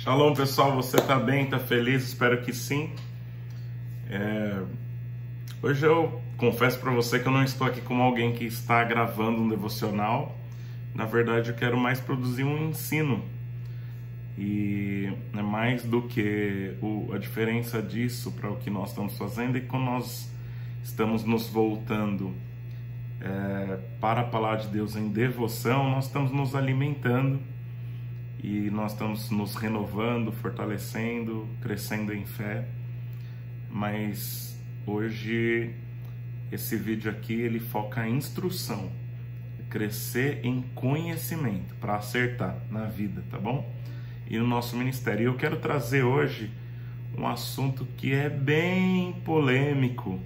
Shalom, pessoal, você tá bem, tá feliz? Espero que sim. Hoje eu confesso para você que eu não estou aqui como alguém que está gravando um devocional. Na verdade, eu quero mais produzir um ensino. E é mais do que a diferença disso para o que nós estamos fazendo, e quando nós estamos nos voltando para a palavra de Deus em devoção, nós estamos nos alimentando e nós estamos nos renovando, fortalecendo, crescendo em fé. Mas hoje esse vídeo aqui ele foca em instrução, crescer em conhecimento para acertar na vida, tá bom? E no nosso ministério. E eu quero trazer hoje um assunto que é bem polêmico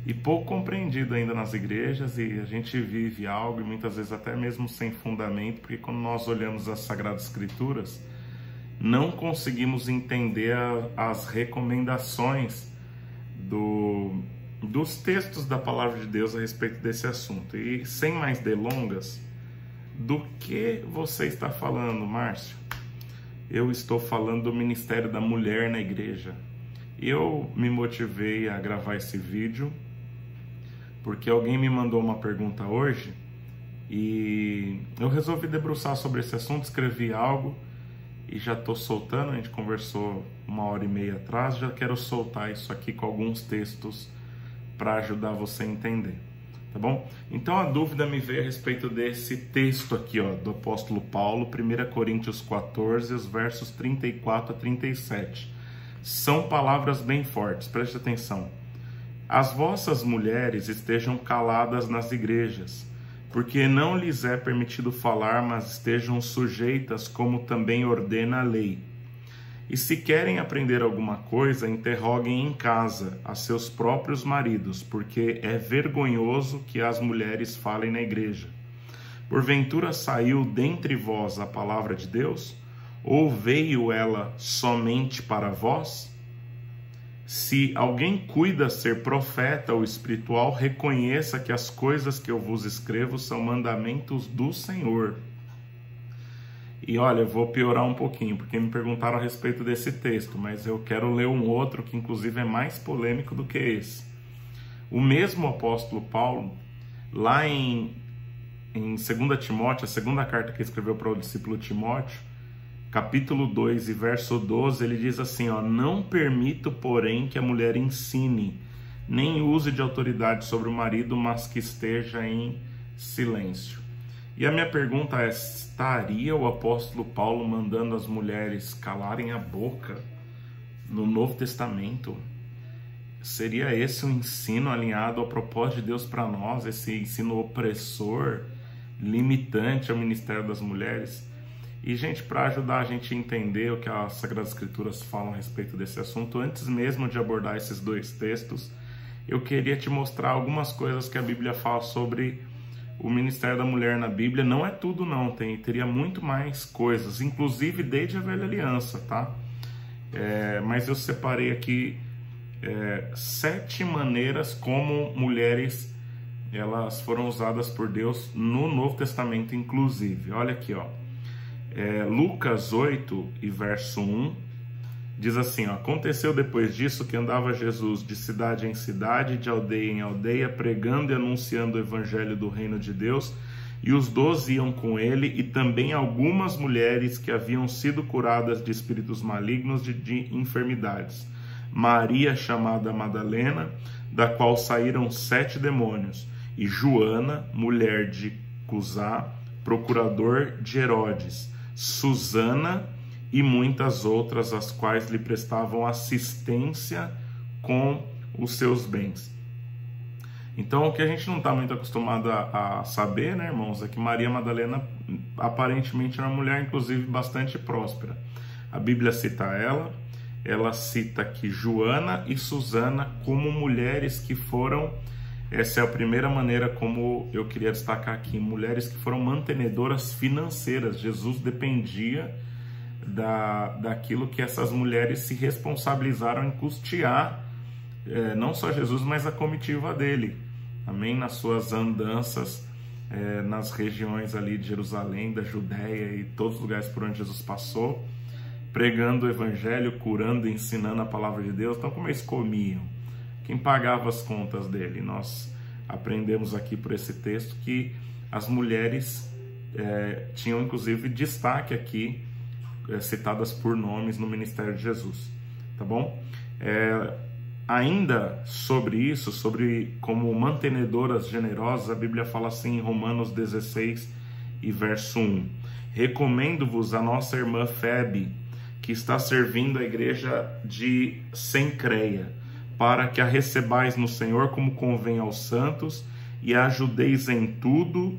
e pouco compreendido ainda nas igrejas, e a gente vive algo, e muitas vezes até mesmo sem fundamento, porque quando nós olhamos as Sagradas Escrituras, não conseguimos entender as recomendações dos textos da Palavra de Deus a respeito desse assunto. E sem mais delongas, do que você está falando, Márcio? Eu estou falando do Ministério da Mulher na igreja. Eu me motivei a gravar esse vídeo porque alguém me mandou uma pergunta hoje e eu resolvi debruçar sobre esse assunto, escrevi algo e já estou soltando. A gente conversou 1h30 atrás, já quero soltar isso aqui com alguns textos para ajudar você a entender, tá bom? Então a dúvida me veio a respeito desse texto aqui, ó, do apóstolo Paulo, 1 Coríntios 14, os versos 34 a 37. São palavras bem fortes, preste atenção. As vossas mulheres estejam caladas nas igrejas, porque não lhes é permitido falar, mas estejam sujeitas, como também ordena a lei. E se querem aprender alguma coisa, interroguem em casa a seus próprios maridos, porque é vergonhoso que as mulheres falem na igreja. Porventura saiu dentre vós a palavra de Deus? Ou veio ela somente para vós? Se alguém cuida ser profeta ou espiritual, reconheça que as coisas que eu vos escrevo são mandamentos do Senhor. E olha, eu vou piorar um pouquinho, porque me perguntaram a respeito desse texto, mas eu quero ler um outro que inclusive é mais polêmico do que esse. O mesmo apóstolo Paulo, lá em 2 Timóteo, a segunda carta que escreveu para o discípulo Timóteo, capítulo 2 e verso 12, ele diz assim, ó: não permito, porém, que a mulher ensine, nem use de autoridade sobre o marido, mas que esteja em silêncio. E a minha pergunta é, estaria o apóstolo Paulo mandando as mulheres calarem a boca no Novo Testamento? Seria esse um ensino alinhado ao propósito de Deus para nós, esse ensino opressor, limitante ao ministério das mulheres? E, gente, para ajudar a gente a entender o que as Sagradas Escrituras falam a respeito desse assunto, antes mesmo de abordar esses dois textos, eu queria te mostrar algumas coisas que a Bíblia fala sobre o ministério da mulher na Bíblia. Não é tudo não, teria muito mais coisas, inclusive desde a Velha Aliança, tá? Mas eu separei aqui 7 maneiras como mulheres elas foram usadas por Deus no Novo Testamento, inclusive. Olha aqui, ó. Lucas 8 e verso 1 diz assim, ó: aconteceu depois disso que andava Jesus de cidade em cidade, de aldeia em aldeia, pregando e anunciando o evangelho do reino de Deus, e os 12 iam com ele, e também algumas mulheres que haviam sido curadas de espíritos malignos, de enfermidades. Maria, chamada Madalena, da qual saíram 7 demônios, e Joana, mulher de Cusá, procurador de Herodes, Susana e muitas outras, as quais lhe prestavam assistência com os seus bens. Então, o que a gente não está muito acostumado a saber, né, irmãos, é que Maria Madalena aparentemente era uma mulher, inclusive, bastante próspera. A Bíblia cita ela cita aqui Joana e Susana como mulheres que foram... Essa é a primeira maneira como eu queria destacar aqui, mulheres que foram mantenedoras financeiras. Jesus dependia daquilo que essas mulheres se responsabilizaram em custear, não só Jesus, mas a comitiva dele, amém? Nas suas andanças nas regiões ali de Jerusalém, da Judéia e todos os lugares por onde Jesus passou. pregando o evangelho, curando, ensinando a palavra de Deus. Então, como eles comiam? Quem pagava as contas dele? Nós aprendemos aqui por esse texto que as mulheres tinham inclusive destaque aqui, citadas por nomes no ministério de Jesus, tá bom? Ainda sobre isso, sobre como mantenedoras generosas, a Bíblia fala assim em Romanos 16 e verso 1: recomendo-vos a nossa irmã Febe, que está servindo a igreja de Cencreia, para que a recebais no Senhor como convém aos santos, e a ajudeis em tudo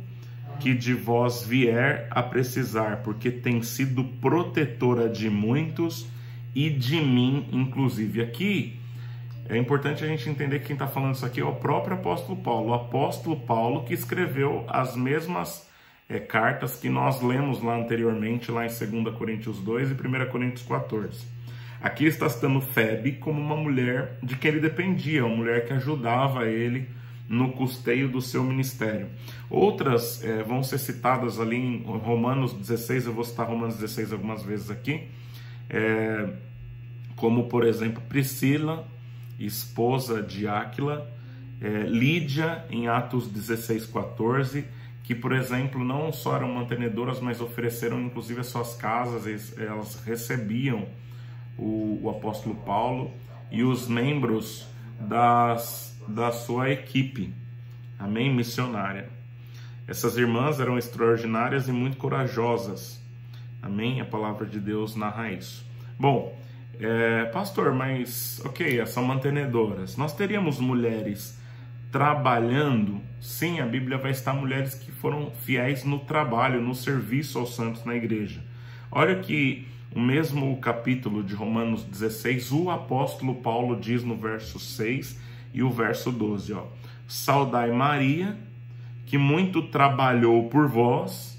que de vós vier a precisar, porque tem sido protetora de muitos e de mim inclusive. Aqui é importante a gente entender que quem está falando isso aqui é o próprio apóstolo Paulo. O apóstolo Paulo que escreveu as mesmas cartas que nós lemos lá anteriormente, lá em 2 Coríntios 2 e 1 Coríntios 14. Aqui está citando Febe como uma mulher de quem ele dependia, uma mulher que ajudava ele no custeio do seu ministério. Outras vão ser citadas ali em Romanos 16, eu vou citar Romanos 16 algumas vezes aqui, como por exemplo Priscila, esposa de Áquila, Lídia em Atos 16:14, que por exemplo não só eram mantenedoras, mas ofereceram inclusive as suas casas, elas recebiam o apóstolo Paulo e os membros da sua equipe, amém, missionária. Essas irmãs eram extraordinárias e muito corajosas, amém, a palavra de Deus narra isso. Bom, pastor, mas ok, são mantenedoras, nós teríamos mulheres trabalhando? Sim, a Bíblia vai citar mulheres que foram fiéis no trabalho, no serviço aos santos na igreja. Olha que o mesmo capítulo de Romanos 16, o apóstolo Paulo diz no verso 6 e o verso 12, ó: saudai Maria, que muito trabalhou por vós,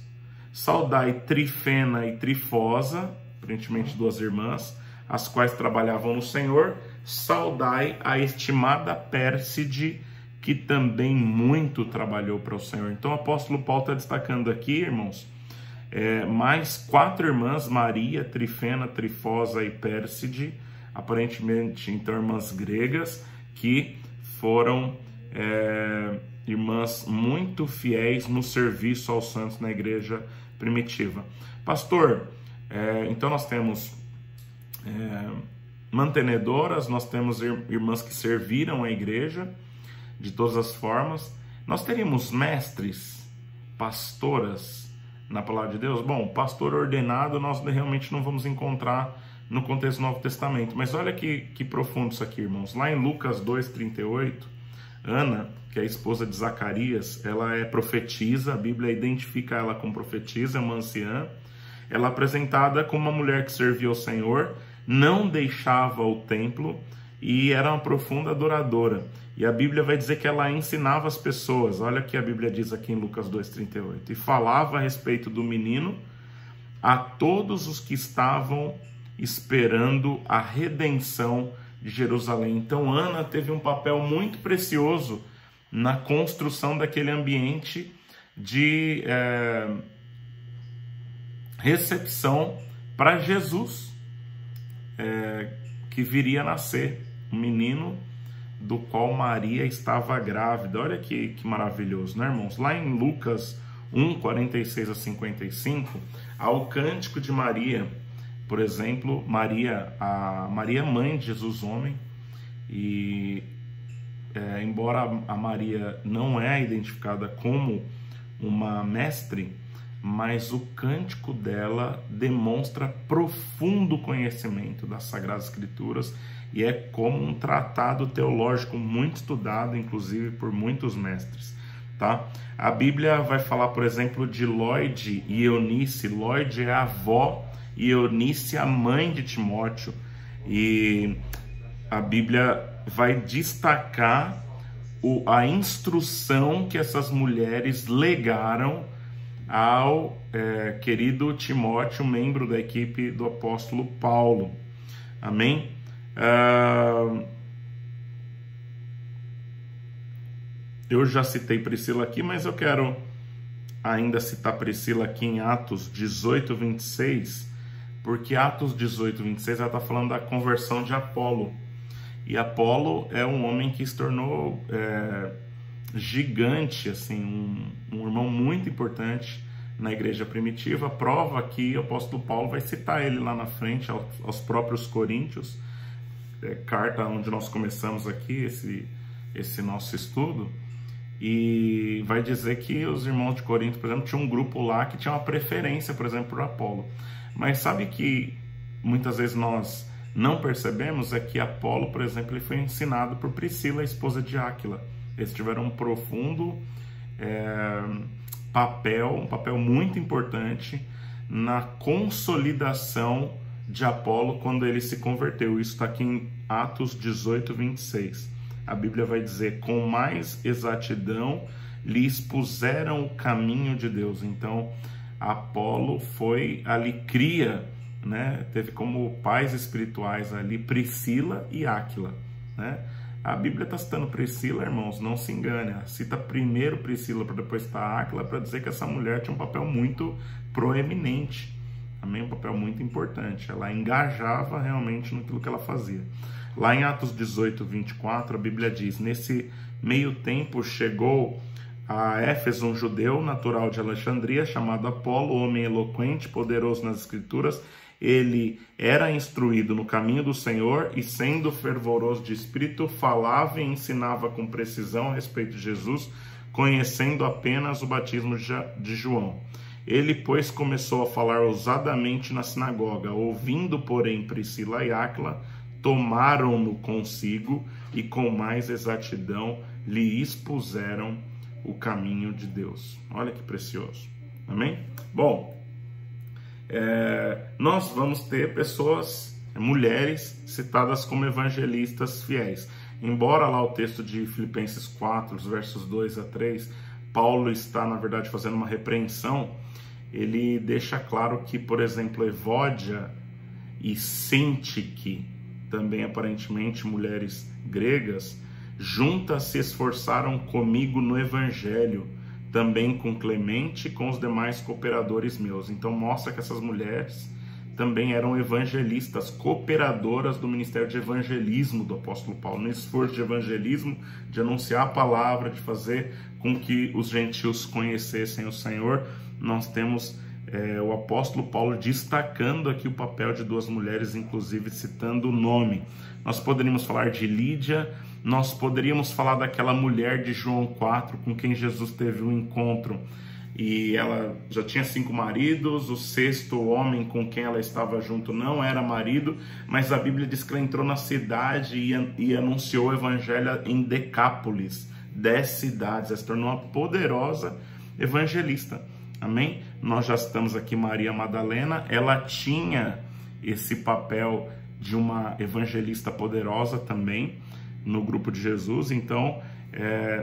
saudai Trifena e Trifosa, aparentemente duas irmãs, as quais trabalhavam no Senhor, saudai a estimada Pérside, que também muito trabalhou para o Senhor. Então o apóstolo Paulo está destacando aqui, irmãos, mais 4 irmãs, Maria, Trifena, Trifosa e Pérside, aparentemente então irmãs gregas, que foram irmãs muito fiéis no serviço aos santos na igreja primitiva. Pastor, então nós temos mantenedoras, nós temos irmãs que serviram a igreja de todas as formas. Nós teríamos mestres, pastoras na palavra de Deus? Bom, pastor ordenado nós realmente não vamos encontrar no contexto do Novo Testamento, mas olha que profundo isso aqui, irmãos. Lá em Lucas 2:38, Ana, que é a esposa de Zacarias, ela é profetisa, a Bíblia identifica ela como profetisa, é uma anciã. Ela é apresentada como uma mulher que servia ao Senhor, não deixava o templo e era uma profunda adoradora. E a Bíblia vai dizer que ela ensinava as pessoas. Olha o que a Bíblia diz aqui em Lucas 2:38. E falava a respeito do menino a todos os que estavam esperando a redenção de Jerusalém. Então Ana teve um papel muito precioso na construção daquele ambiente de recepção para Jesus, que viria a nascer, um menino do qual Maria estava grávida. Olha que maravilhoso, né, irmãos? Lá em Lucas 1:46-55, há o cântico de Maria, por exemplo, a Maria mãe de Jesus homem, e embora a Maria não é identificada como uma mestre, mas o cântico dela demonstra profundo conhecimento das Sagradas Escrituras e é como um tratado teológico muito estudado, inclusive por muitos mestres, tá? A Bíblia vai falar, por exemplo, de Lóide e Eunice. Lóide é a avó e Eunice a mãe de Timóteo, e a Bíblia vai destacar a instrução que essas mulheres legaram ao querido Timóteo, membro da equipe do apóstolo Paulo. Amém? Eu já citei Priscila aqui, mas eu quero ainda citar Priscila aqui em Atos 18:26, Porque Atos 18, 26, ela está falando da conversão de Apolo. E Apolo é um homem que se tornou gigante, assim, um irmão muito importante na igreja primitiva. Prova que o apóstolo Paulo vai citar ele lá na frente, aos próprios Coríntios, carta onde nós começamos aqui esse nosso estudo, e vai dizer que os irmãos de Corinto, por exemplo, tinha um grupo lá que tinha uma preferência, por exemplo, por Apolo. Mas sabe que muitas vezes nós não percebemos é que Apolo, por exemplo, ele foi ensinado por Priscila, a esposa de Áquila. Eles tiveram um profundo um papel muito importante na consolidação de Apolo quando ele se converteu. Isso está aqui em Atos 18, 26. A Bíblia vai dizer: com mais exatidão lhe expuseram o caminho de Deus. Então, Apolo foi ali cria, né? Teve como pais espirituais ali Priscila e Áquila, né? A Bíblia está citando Priscila, irmãos, não se engane. Cita primeiro Priscila para depois citar Áquila, para dizer que essa mulher tinha um papel muito proeminente, também um papel muito importante. Ela engajava realmente naquilo que ela fazia. Lá em Atos 18, 24, a Bíblia diz: nesse meio tempo chegou a Éfeso um judeu natural de Alexandria, chamado Apolo, homem eloquente, poderoso nas escrituras. Ele era instruído no caminho do Senhor e, sendo fervoroso de espírito, falava e ensinava com precisão a respeito de Jesus, conhecendo apenas o batismo de João. Ele, pois, começou a falar ousadamente na sinagoga. Ouvindo, porém, Priscila e Áquila, tomaram-no consigo e com mais exatidão lhe expuseram o caminho de Deus. Olha que precioso. Amém? Bom, nós vamos ter pessoas, mulheres, citadas como evangelistas fiéis. Embora lá o texto de Filipenses 4, versos 2 a 3, Paulo está, na verdade, fazendo uma repreensão, ele deixa claro que, por exemplo, Evódia e Sintique, também aparentemente mulheres gregas, juntas se esforçaram comigo no evangelho, também com Clemente e com os demais cooperadores meus. Então mostra que essas mulheres também eram evangelistas, cooperadoras do ministério de evangelismo do apóstolo Paulo, no esforço de evangelismo, de anunciar a palavra, de fazer com que os gentios conhecessem o Senhor. Nós temos o apóstolo Paulo destacando aqui o papel de duas mulheres, inclusive citando o nome. Nós poderíamos falar de Lídia, nós poderíamos falar daquela mulher de João 4, com quem Jesus teve um encontro, e ela já tinha 5 maridos, o 6º homem com quem ela estava junto não era marido, mas a Bíblia diz que ela entrou na cidade e anunciou o evangelho em Decápolis, 10 cidades, ela se tornou uma poderosa evangelista. Amém? Nós já estamos aqui Maria Madalena, ela tinha esse papel de uma evangelista poderosa também no grupo de Jesus. Então,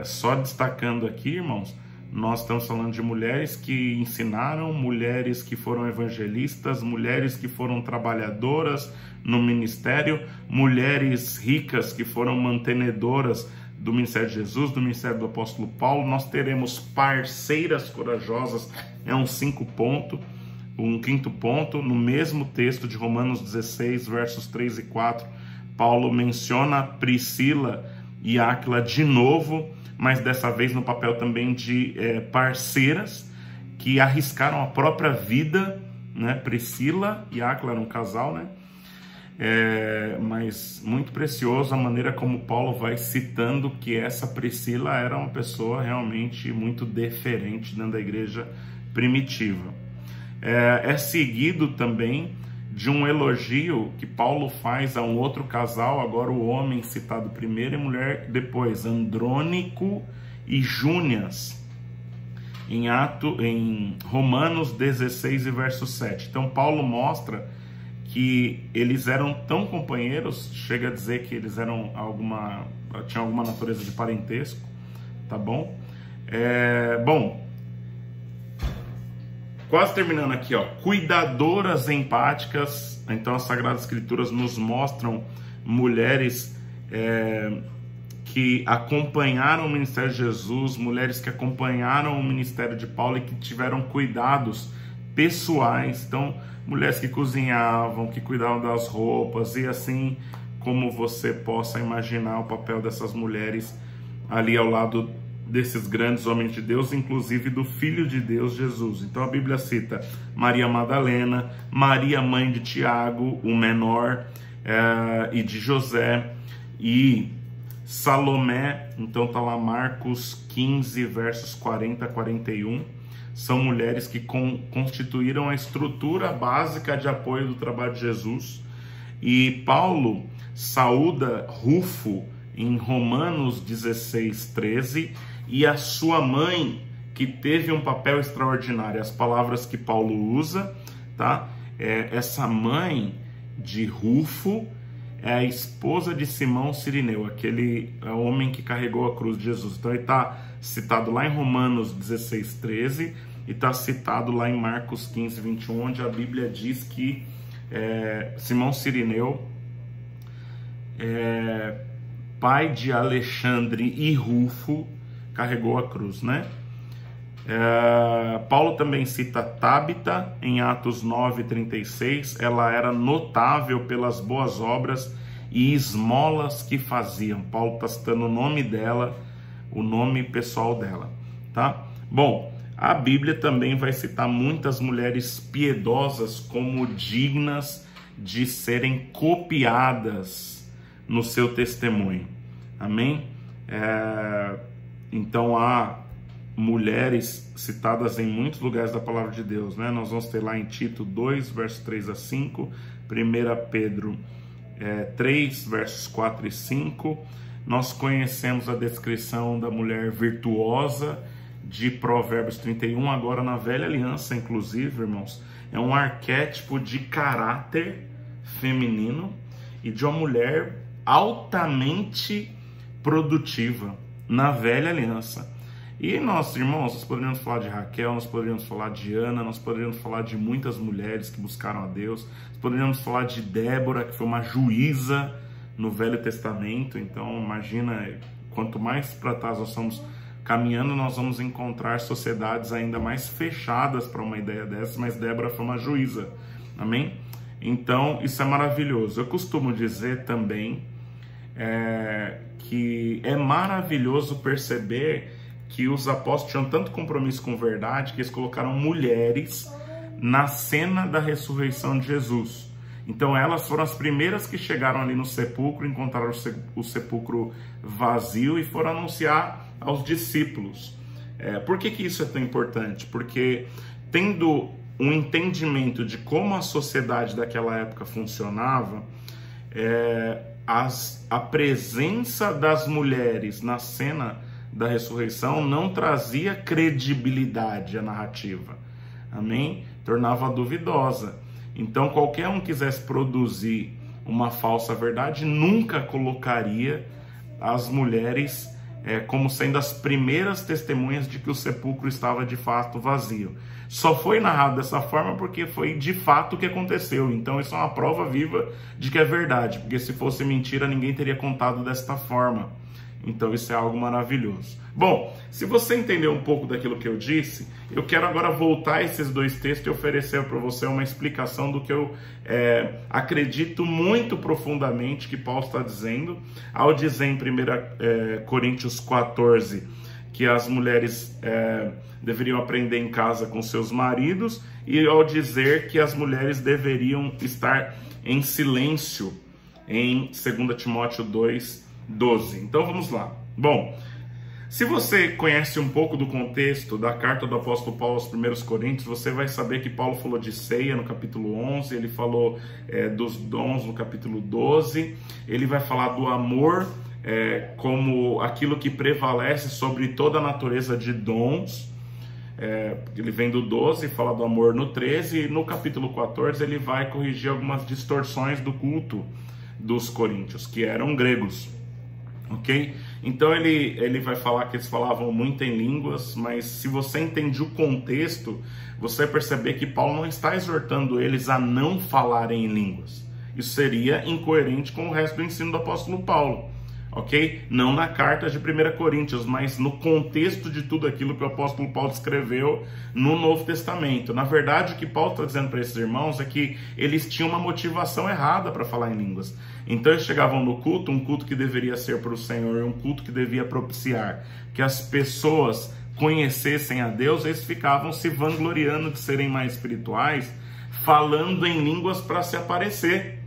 só destacando aqui, irmãos, nós estamos falando de mulheres que ensinaram, mulheres que foram evangelistas, mulheres que foram trabalhadoras no ministério, mulheres ricas que foram mantenedoras do ministério de Jesus, do ministério do apóstolo Paulo. Nós teremos parceiras corajosas, um 5 ponto. Um 5º ponto, no mesmo texto de Romanos 16, versos 3 e 4, Paulo menciona Priscila e Áquila de novo, mas dessa vez no papel também de parceiras que arriscaram a própria vida, né? Priscila e Áquila eram um casal, né? Mas muito precioso a maneira como Paulo vai citando que essa Priscila era uma pessoa realmente muito deferente dentro da igreja primitiva. É seguido também de um elogio que Paulo faz a um outro casal, agora o homem citado primeiro e mulher depois, Andrônico e Júnias, em Romanos 16 e verso 7. Então Paulo mostra que eles eram tão companheiros, chega a dizer que eles eram tinham alguma natureza de parentesco, tá bom? Quase terminando aqui, ó, cuidadoras empáticas. Então as Sagradas Escrituras nos mostram mulheres que acompanharam o ministério de Jesus, mulheres que acompanharam o ministério de Paulo e que tiveram cuidados pessoais. Então, mulheres que cozinhavam, que cuidavam das roupas, e assim como você possa imaginar o papel dessas mulheres ali ao lado desses grandes homens de Deus, inclusive do Filho de Deus, Jesus. Então a Bíblia cita Maria Madalena, Maria, mãe de Tiago, o menor, e de José, e Salomé. Então tá lá Marcos 15, versos 40 a 41. São mulheres que constituíram a estrutura básica de apoio do trabalho de Jesus. E Paulo saúda Rufo em Romanos 16, 13, e a sua mãe, que teve um papel extraordinário. As palavras que Paulo usa, tá? Essa mãe de Rufo é a esposa de Simão Cirineu, aquele homem que carregou a cruz de Jesus. Então ele está citado lá em Romanos 16, 13, e está citado lá em Marcos 15, 21, onde a Bíblia diz que Simão Cirineu, pai de Alexandre e Rufo, carregou a cruz, né? Paulo também cita Tábita em Atos 9, 36. Ela era notável pelas boas obras e esmolas que faziam. Paulo está citando o nome dela, o nome pessoal dela, tá? Bom, a Bíblia também vai citar muitas mulheres piedosas como dignas de serem copiadas no seu testemunho. Amém? Então há mulheres citadas em muitos lugares da palavra de Deus, né? Nós vamos ter lá em Tito 2, versos 3 a 5, 1 Pedro 3, versos 4 e 5. Nós conhecemos a descrição da mulher virtuosa de Provérbios 31, agora na Velha Aliança, inclusive, irmãos, é um arquétipo de caráter feminino e de uma mulher altamente produtiva na Velha Aliança. E nós, irmãos, nós poderíamos falar de Raquel, nós poderíamos falar de Ana, nós poderíamos falar de muitas mulheres que buscaram a Deus, nós poderíamos falar de Débora, que foi uma juíza no Velho Testamento. Então imagina, quanto mais para trás nós estamos caminhando, nós vamos encontrar sociedades ainda mais fechadas para uma ideia dessa, mas Débora foi uma juíza, amém? Então isso é maravilhoso. Eu costumo dizer também que é maravilhoso perceber que os apóstolos tinham tanto compromisso com verdade que eles colocaram mulheres na cena da ressurreição de Jesus. Então elas foram as primeiras que chegaram ali no sepulcro, encontraram o sepulcro vazio e foram anunciar aos discípulos. Por que isso é tão importante? Porque tendo um entendimento de como a sociedade daquela época funcionava, a presença das mulheres na cena da ressurreição não trazia credibilidade à narrativa, amém? Tornava duvidosa. Então qualquer um que quisesse produzir uma falsa verdade nunca colocaria as mulheres como sendo as primeiras testemunhas de que o sepulcro estava de fato vazio. Só foi narrado dessa forma porque foi de fato o que aconteceu. Então isso é uma prova viva de que é verdade, porque se fosse mentira ninguém teria contado desta forma. Então isso é algo maravilhoso. Bom, se você entendeu um pouco daquilo que eu disse, eu quero agora voltar a esses dois textos e oferecer para você uma explicação do que eu acredito muito profundamente que Paulo está dizendo, ao dizer em 1 Coríntios 14 que as mulheres deveriam aprender em casa com seus maridos, e ao dizer que as mulheres deveriam estar em silêncio em 2 Timóteo 2, 12. Então vamos lá. Bom, se você conhece um pouco do contexto da carta do apóstolo Paulo aos 1 Coríntios, você vai saber que Paulo falou de ceia no capítulo 11, ele falou dos dons no capítulo 12, ele vai falar do amor como aquilo que prevalece sobre toda a natureza de dons. Ele vem do 12 e fala do amor no 13, e no capítulo 14 ele vai corrigir algumas distorções do culto dos coríntios, que eram gregos. Ok? Então ele vai falar que eles falavam muito em línguas, mas se você entende o contexto, você vai perceber que Paulo não está exortando eles a não falarem em línguas. Isso seria incoerente com o resto do ensino do apóstolo Paulo. ok? Não na carta de 1 Coríntios, mas no contexto de tudo aquilo que o apóstolo Paulo escreveu no Novo Testamento. Na verdade, o que Paulo está dizendo para esses irmãos é que eles tinham uma motivação errada para falar em línguas. Então eles chegavam no culto, um culto que deveria ser para o Senhor, um culto que devia propiciar que as pessoas conhecessem a Deus, eles ficavam se vangloriando de serem mais espirituais, falando em línguas para se aparecer.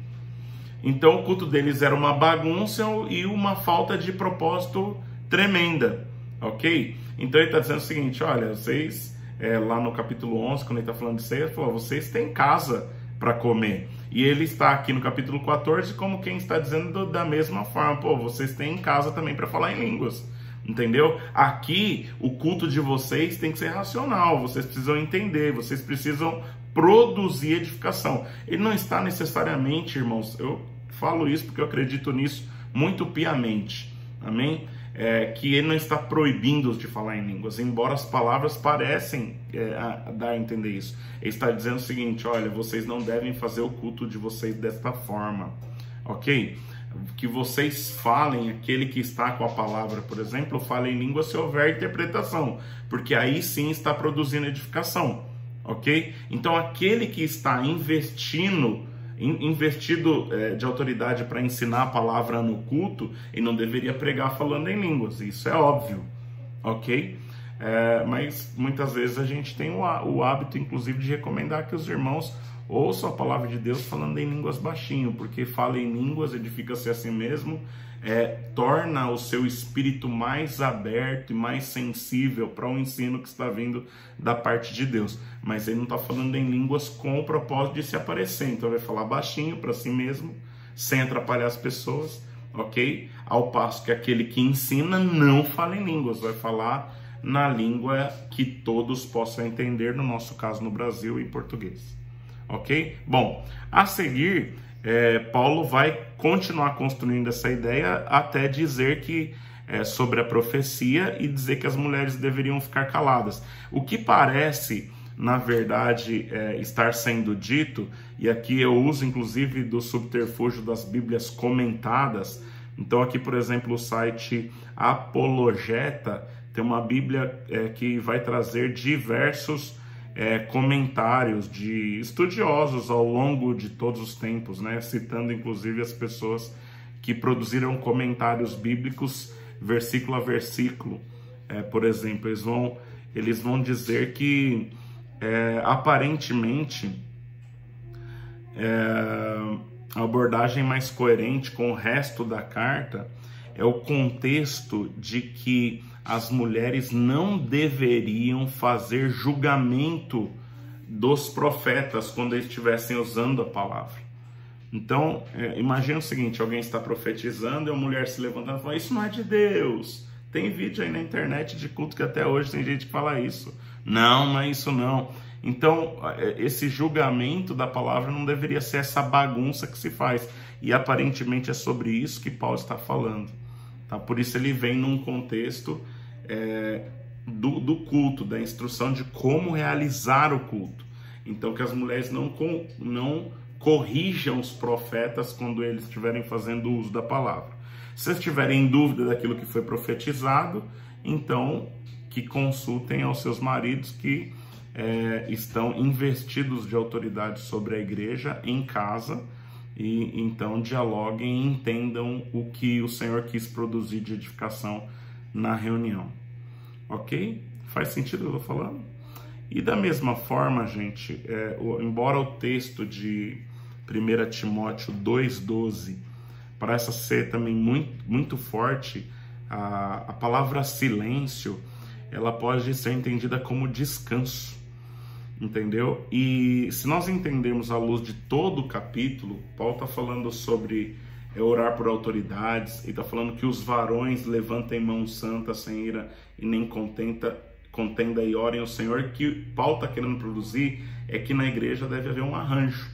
Então o culto deles era uma bagunça e uma falta de propósito tremenda, ok? Então ele está dizendo o seguinte, olha, vocês, lá no capítulo 11, quando ele está falando de ceia, ele falou, vocês têm casa para comer. E ele está aqui no capítulo 14 como quem está dizendo da mesma forma, pô, vocês têm casa também para falar em línguas, entendeu? Aqui o culto de vocês tem que ser racional, vocês precisam entender, vocês precisam produzir edificação. Ele não está necessariamente, irmãos, eu falo isso porque eu acredito nisso muito piamente, amém? Que ele não está proibindo de falar em línguas, embora as palavras parecem dar a entender isso. Ele está dizendo o seguinte, olha, vocês não devem fazer o culto de vocês desta forma, ok? Que vocês falem, aquele que está com a palavra, por exemplo, fale em língua se houver interpretação, porque aí sim está produzindo edificação, ok? Então aquele que está investido de autoridade para ensinar a palavra no culto, ele não deveria pregar falando em línguas, isso é óbvio, ok? Mas muitas vezes a gente tem o hábito, inclusive, de recomendar que os irmãos ouçam a palavra de Deus falando em línguas baixinho, porque fala em línguas, edifica-se a si mesmo, torna o seu espírito mais aberto e mais sensível para o ensino que está vindo da parte de Deus. Mas ele não está falando em línguas com o propósito de se aparecer, então vai falar baixinho para si mesmo, sem atrapalhar as pessoas, ok? Ao passo que aquele que ensina não fala em línguas, vai falar na língua que todos possam entender, no nosso caso no Brasil, em português, ok? Bom, a seguir, Paulo vai continuar construindo essa ideia até dizer que sobre a profecia e dizer que as mulheres deveriam ficar caladas. O que parece, na verdade, estar sendo dito, e aqui eu uso inclusive do subterfúgio das Bíblias comentadas. Então aqui, por exemplo, o site Apologeta tem uma Bíblia que vai trazer diversos comentários de estudiosos ao longo de todos os tempos, né? Citando inclusive as pessoas que produziram comentários bíblicos versículo a versículo. Por exemplo, eles vão dizer que aparentemente a abordagem mais coerente com o resto da carta é o contexto de que as mulheres não deveriam fazer julgamento dos profetas quando eles estivessem usando a palavra. Então, imagina o seguinte, alguém está profetizando e a mulher se levantando e fala, isso não é de Deus. Tem vídeo aí na internet de culto que até hoje tem gente que fala isso. Não é isso não. Então, esse julgamento da palavra não deveria ser essa bagunça que se faz. E aparentemente é sobre isso que Paulo está falando. Tá? Por isso ele vem num contexto do culto, da instrução de como realizar o culto. Então que as mulheres não corrijam os profetas quando eles estiverem fazendo uso da palavra. Se eles tiverem dúvida daquilo que foi profetizado, então que consultem aos seus maridos que estão investidos de autoridade sobre a igreja em casa, e então dialoguem e entendam o que o Senhor quis produzir de edificação na reunião, ok? Faz sentido o que eu estou falando? E da mesma forma, gente, embora o texto de 1 Timóteo 2,12 parece ser também muito forte, a palavra silêncio, ela pode ser entendida como descanso, entendeu? E se nós entendermos à luz de todo o capítulo, Paulo está falando sobre orar por autoridades, e está falando que os varões levantem mão santa sem ira e nem contenda e orem ao Senhor. Que Paulo está querendo produzir é que na igreja deve haver um arranjo,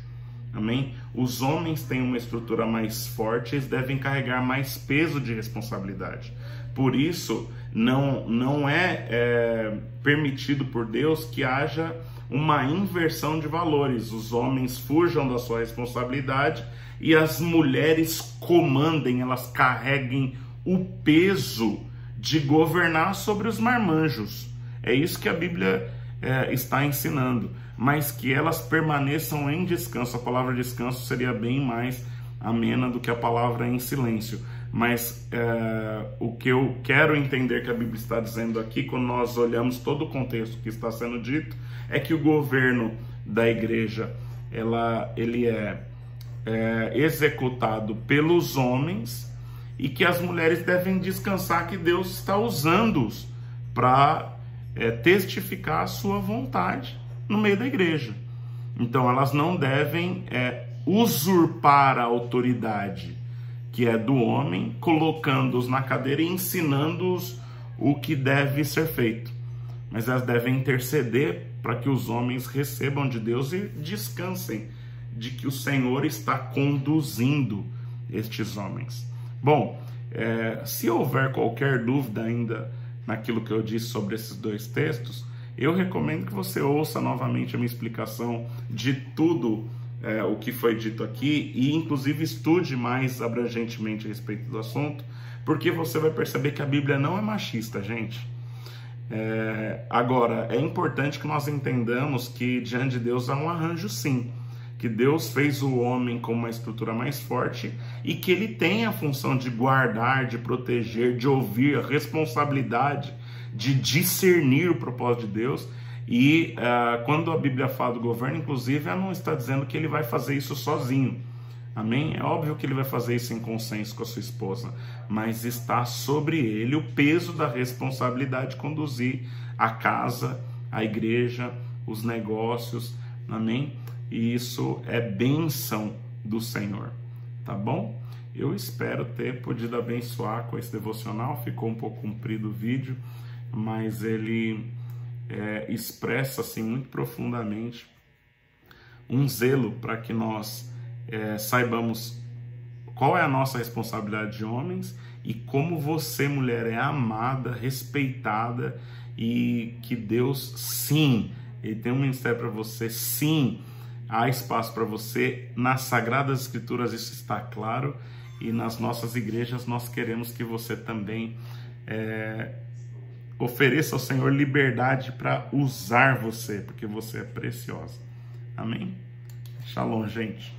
amém? Os homens têm uma estrutura mais forte, eles devem carregar mais peso de responsabilidade. Por isso, não é permitido por Deus que haja uma inversão de valores. Os homens fujam da sua responsabilidade e as mulheres comandem, elas carreguem o peso de governar sobre os marmanjos. É isso que a Bíblia está ensinando, mas que elas permaneçam em descanso. A palavra descanso seria bem mais amena do que a palavra em silêncio. Mas o que eu quero entender que a Bíblia está dizendo aqui, quando nós olhamos todo o contexto que está sendo dito, é que o governo da igreja ele é executado pelos homens e que as mulheres devem descansar que Deus está usando-os para testificar a sua vontade no meio da igreja. Então elas não devem usurpar a autoridade que é do homem, colocando-os na cadeira e ensinando-os o que deve ser feito. Mas elas devem interceder para que os homens recebam de Deus e descansem de que o Senhor está conduzindo estes homens. Bom, se houver qualquer dúvida ainda naquilo que eu disse sobre esses dois textos, eu recomendo que você ouça novamente a minha explicação de tudo o que foi dito aqui e inclusive estude mais abrangentemente a respeito do assunto, porque você vai perceber que a Bíblia não é machista, gente. Agora, é importante que nós entendamos que diante de Deus há um arranjo sim, que Deus fez o homem com uma estrutura mais forte e que ele tem a função de guardar, de proteger, de ouvir, a responsabilidade de discernir o propósito de Deus. E quando a Bíblia fala do governo, inclusive, ela não está dizendo que ele vai fazer isso sozinho. Amém? É óbvio que ele vai fazer isso em consenso com a sua esposa, mas está sobre ele o peso da responsabilidade de conduzir a casa, a igreja, os negócios. Amém? E isso é bênção do Senhor, tá bom? Eu espero ter podido abençoar com esse devocional. Ficou um pouco comprido o vídeo, mas ele expressa assim muito profundamente um zelo para que nós saibamos qual é a nossa responsabilidade de homens e como você, mulher, é amada, respeitada e que Deus, sim, Ele tem um ministério para você, sim, há espaço para você. Nas Sagradas Escrituras isso está claro e nas nossas igrejas nós queremos que você também ofereça ao Senhor liberdade para usar você, porque você é preciosa. Amém? Shalom, gente.